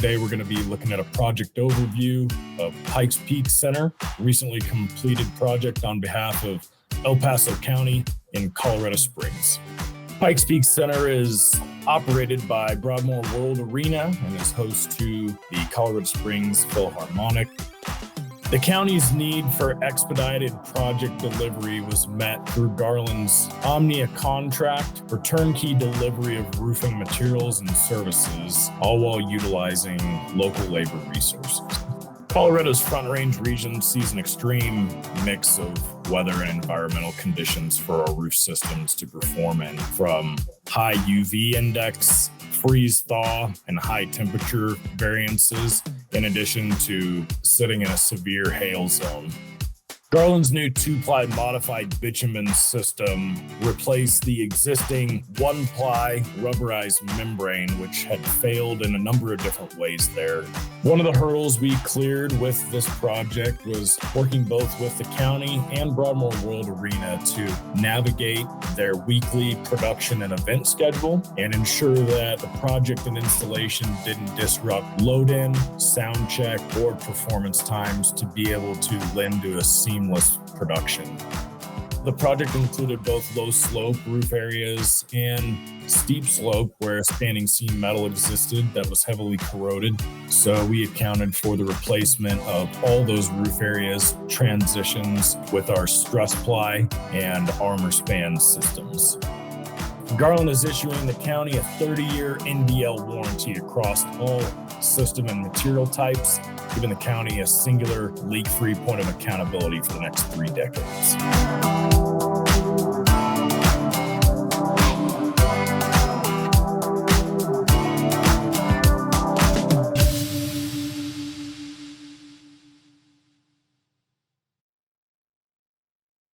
Today, we're going to be looking at a project overview of Pikes Peak Center, recently completed project on behalf of El Paso County in Colorado Springs. Pikes Peak Center is operated by Broadmoor World Arena and is host to the Colorado Springs Philharmonic. The county's need for expedited project delivery was met through Garland's Omnia contract for turnkey delivery of roofing materials and services, all while utilizing local labor resources. Colorado's Front Range region sees an extreme mix of weather and environmental conditions for our roof systems to perform in, from high UV index, freeze thaw, and high temperature variances, in addition to sitting in a severe hail zone. Garland's new 2-ply modified bitumen system replaced the existing 1-ply rubberized membrane, which had failed in a number of different ways there. One of the hurdles we cleared with this project was working both with the county and Broadmoor World Arena to navigate their weekly production and event schedule and ensure that the project and installation didn't disrupt load-in, sound check, or performance times to be able to lend to a seamless production. The project included both low slope roof areas and steep slope where standing seam metal existed that was heavily corroded. So we accounted for the replacement of all those roof areas transitions with our stress ply and armor span systems. Garland is issuing the county a 30-year NDL warranty across all system and material types, giving the county a singular leak-free point of accountability for the next 3 decades.